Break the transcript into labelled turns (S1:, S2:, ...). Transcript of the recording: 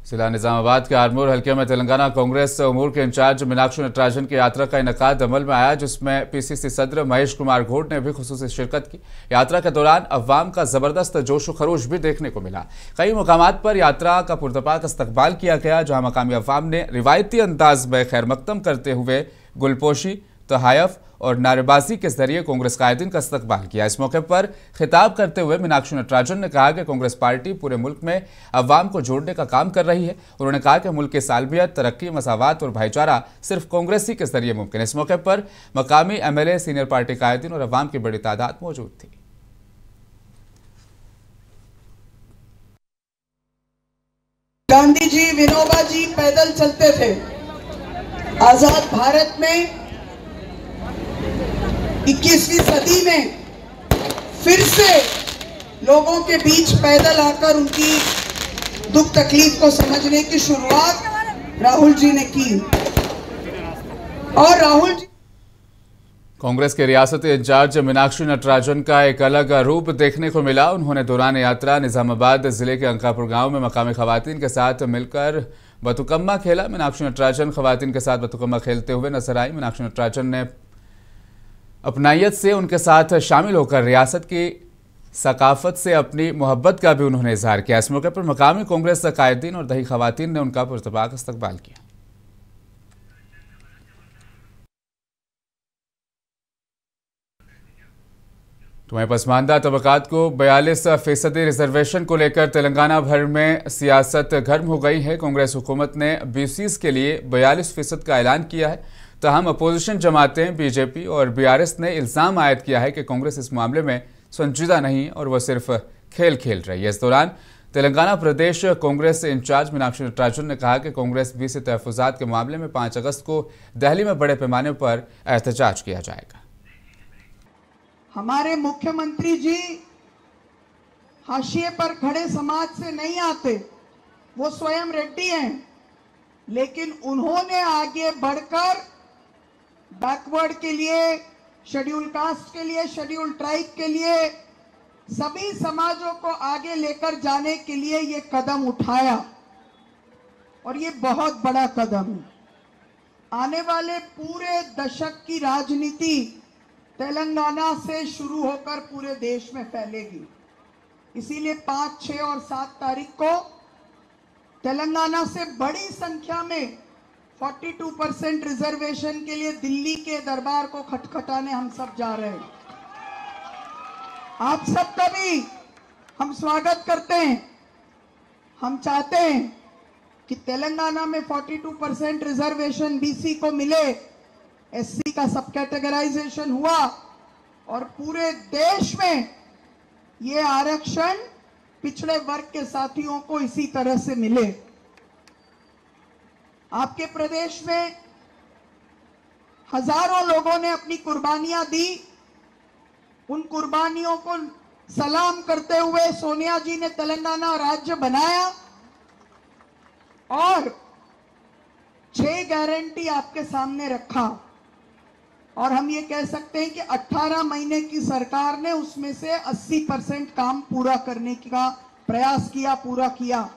S1: जिला निजामाबाद के आरमूर हल्के में तेलंगाना कांग्रेस उमूर के इंचार्ज मीनाक्षी नटराजन की यात्रा का इनेकाद अमल में आया, जिसमें पीसीसी सदर महेश कुमार घोट ने भी खुसूसी शिरकत की। यात्रा के दौरान अवाम का जबरदस्त जोश खरोश भी देखने को मिला। कई मुकामात पर यात्रा का पुरतपाक इस्तकबाल किया गया, जहां मकामी अवाम ने रिवायती अंदाज में खैर मकदम करते हुए गुलपोशी, तहायफ और नारेबाजी के जरिए कांग्रेस कायदीन का इस्तकबाल किया। इस मौके पर खिताब करते हुए मीनाक्षी नटराजन ने कहा कि कांग्रेस पार्टी पूरे मुल्क में अवाम को जोड़ने का काम कर रही है। उन्होंने कहा कि मुल्क की सालमियत, तरक्की, मसावात और भाईचारा सिर्फ कांग्रेस ही के जरिए मुमकिन है। इस मौके पर मकामी एमएलए, सीनियर पार्टी कायदीन और अवाम की बड़ी तादाद मौजूद थी।
S2: गांधी जी, विनोबा जी पैदल चलते थे। आजाद भारत में 21वीं सदी में फिर से लोगों के बीच पैदल आकर उनकी दुख तकलीफ को समझने की शुरुआत राहुल जी ने की। और राहुल जी
S1: कांग्रेस के रियासती इंचार्ज मीनाक्षी नटराजन का एक अलग रूप देखने को मिला। उन्होंने दौरान यात्रा निजामाबाद जिले के अंकापुर गांव में मकामी खवातीन के साथ मिलकर बतुकम्मा खेला। मीनाक्षी नटराजन खवातीन के साथ बतुकम्मा खेलते हुए नजर आई। मीनाक्षी नटराजन ने अपनायत से उनके साथ शामिल होकर रियासत की सकाफत से अपनी मोहब्बत का भी उन्होंने इजहार किया। इस मौके पर मकामी कांग्रेस कायदीन और दही खवातीन ने उनका पुरतपाक इस्तकबाल किया। तो वहीं पसमानदा तबकात को 42% रिजर्वेशन को लेकर तेलंगाना भर में सियासत गर्म हो गई है। कांग्रेस हुकूमत ने बीसीज के लिए 42% का ऐलान किया है। तहम अपोजिशन जमातें बीजेपी और बीआरएस ने इल्ज़ाम आयद किया है कि कांग्रेस इस मामले में संजीदा नहीं और वह सिर्फ खेल खेल रही है। इस दौरान तेलंगाना प्रदेश कांग्रेस इंचार्ज मीनाक्षी नटराजन ने कहा कि कांग्रेस बीसी तहफ़्फ़ुज़ात के मामले में 5 अगस्त को दिल्ली में बड़े पैमाने पर एहतजाज किया जाएगा।
S2: हमारे मुख्यमंत्री जी हाशिए पर खड़े समाज से नहीं आते, वो स्वयं रेड्डी हैं, लेकिन उन्होंने आगे बढ़कर बैकवर्ड के लिए, शेड्यूल कास्ट के लिए, शेड्यूल ट्राइब के लिए, सभी समाजों को आगे लेकर जाने के लिए ये कदम उठाया और ये बहुत बड़ा कदम है। आने वाले पूरे दशक की राजनीति तेलंगाना से शुरू होकर पूरे देश में फैलेगी। इसीलिए 5, 6 और 7 तारीख को तेलंगाना से बड़ी संख्या में 42% रिजर्वेशन के लिए दिल्ली के दरबार को खटखटाने हम सब जा रहे हैं। आप सबका भी हम स्वागत करते हैं। हम चाहते हैं कि तेलंगाना में 42% रिजर्वेशन बीसी को मिले, एससी का सब कैटेगराइजेशन हुआ और पूरे देश में ये आरक्षण पिछड़े वर्ग के साथियों को इसी तरह से मिले। आपके प्रदेश में हजारों लोगों ने अपनी कुर्बानियां दी। उन कुर्बानियों को सलाम करते हुए सोनिया जी ने तेलंगाना राज्य बनाया और 6 गारंटी आपके सामने रखा। और हम ये कह सकते हैं कि 18 महीने की सरकार ने उसमें से 80% काम पूरा करने का प्रयास किया, पूरा किया।